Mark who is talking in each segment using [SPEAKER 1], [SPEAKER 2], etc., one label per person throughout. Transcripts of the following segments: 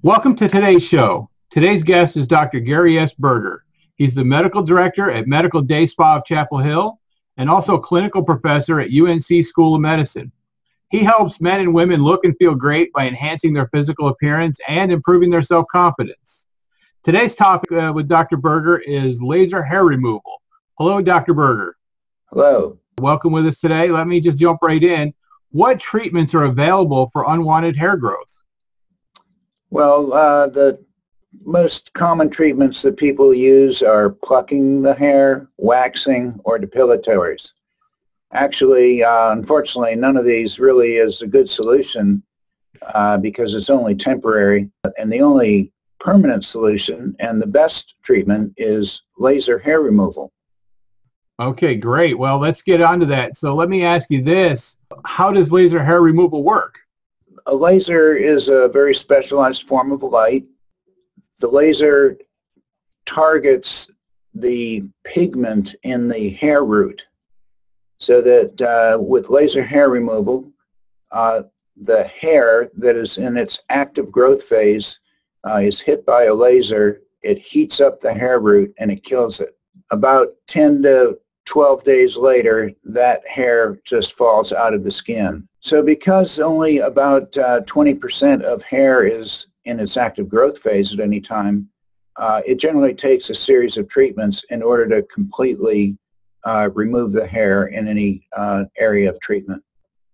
[SPEAKER 1] Welcome to today's show. Today's guest is Dr. Gary S. Berger. He's the medical director at Medical Day Spa of Chapel Hill and also clinical professor at UNC School of Medicine. He helps men and women look and feel great by enhancing their physical appearance and improving their self-confidence. Today's topic with Dr. Berger is laser hair removal. Hello, Dr. Berger.
[SPEAKER 2] Hello.
[SPEAKER 1] Welcome with us today. Let me just jump right in. What treatments are available for unwanted hair growth?
[SPEAKER 2] Well, the most common treatments that people use are plucking the hair, waxing, or depilatories. Actually, unfortunately, none of these really is a good solution because it's only temporary. And the only permanent solution and the best treatment is laser hair removal.
[SPEAKER 1] Okay, great. Well, let's get on to that. So let me ask you this. How does laser hair removal work?
[SPEAKER 2] A laser is a very specialized form of light. The laser targets the pigment in the hair root so that with laser hair removal, the hair that is in its active growth phase is hit by a laser. It heats up the hair root and it kills it. About 10 to 12 days later, that hair just falls out of the skin. So because only about 20% of hair is in its active growth phase at any time, it generally takes a series of treatments in order to completely remove the hair in any area of treatment.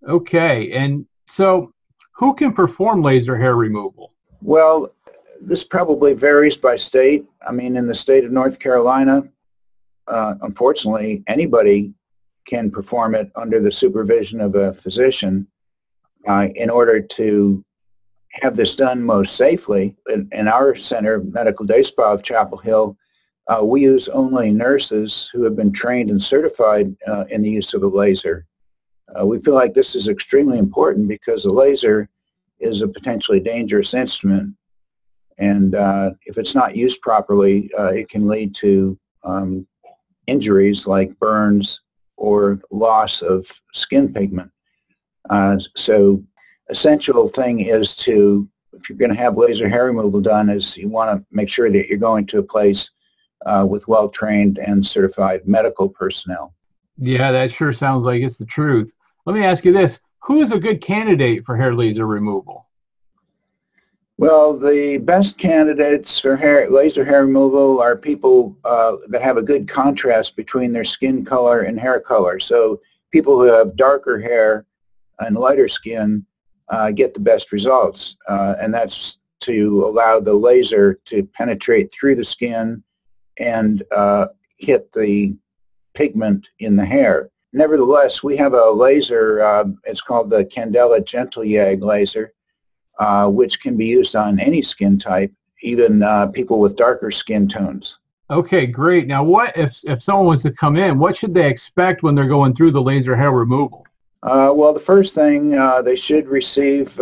[SPEAKER 1] Okay, and so who can perform laser hair removal?
[SPEAKER 2] Well, this probably varies by state. I mean, in the state of North Carolina, unfortunately, anybody can perform it under the supervision of a physician in order to have this done most safely. In our center, Medical Day Spa of Chapel Hill, we use only nurses who have been trained and certified in the use of a laser. We feel like this is extremely important because a laser is a potentially dangerous instrument, and if it's not used properly, it can lead to injuries like burns or loss of skin pigment. So essential thing is to, if you're going to have laser hair removal done, is you want to make sure that you're going to a place with well-trained and certified medical personnel.
[SPEAKER 1] Yeah, that sure sounds like it's the truth. Let me ask you this. Who is a good candidate for hair laser removal?
[SPEAKER 2] Well, the best candidates for laser hair removal are people that have a good contrast between their skin color and hair color. So people who have darker hair and lighter skin get the best results. And that's to allow the laser to penetrate through the skin and hit the pigment in the hair. Nevertheless, we have a laser, it's called the Candela Gentle YAG laser, which can be used on any skin type, even people with darker skin tones.
[SPEAKER 1] Okay, great. Now, what if someone was to come in, what should they expect when they're going through the laser hair removal?
[SPEAKER 2] Well, the first thing, they should receive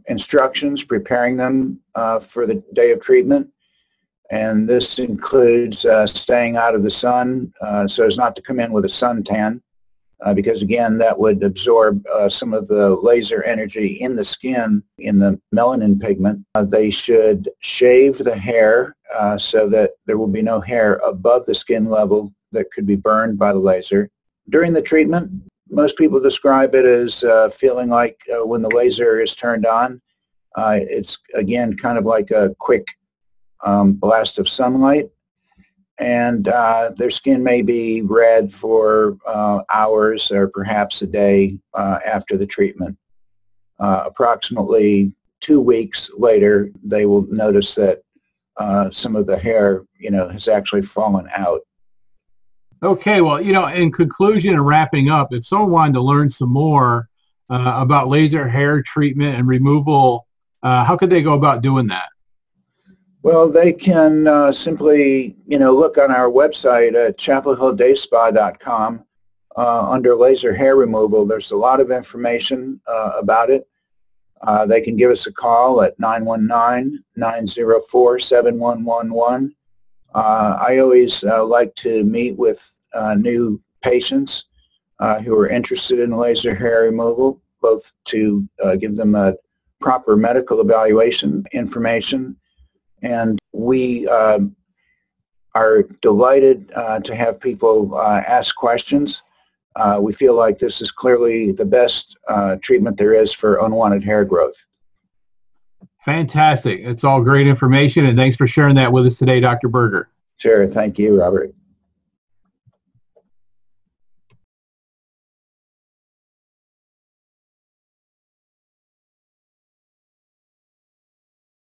[SPEAKER 2] instructions preparing them for the day of treatment. And this includes staying out of the sun so as not to come in with a suntan. Because again, that would absorb some of the laser energy in the skin, in the melanin pigment. They should shave the hair so that there will be no hair above the skin level that could be burned by the laser. During the treatment, most people describe it as feeling like when the laser is turned on, it's again kind of like a quick blast of sunlight. And their skin may be red for hours or perhaps a day after the treatment. Approximately 2 weeks later, they will notice that some of the hair, has actually fallen out.
[SPEAKER 1] Okay, well, in conclusion and wrapping up, if someone wanted to learn some more about laser hair treatment and removal, how could they go about doing that?
[SPEAKER 2] Well, they can simply, look on our website at chapelhilldayspa.com under laser hair removal. There's a lot of information about it. They can give us a call at 919-904-7111. I always like to meet with new patients who are interested in laser hair removal, both to give them a proper medical evaluation information. And we are delighted to have people ask questions. We feel like this is clearly the best treatment there is for unwanted hair growth.
[SPEAKER 1] Fantastic. It's all great information, and thanks for sharing that with us today, Dr. Berger.
[SPEAKER 2] Sure. Thank you, Robert.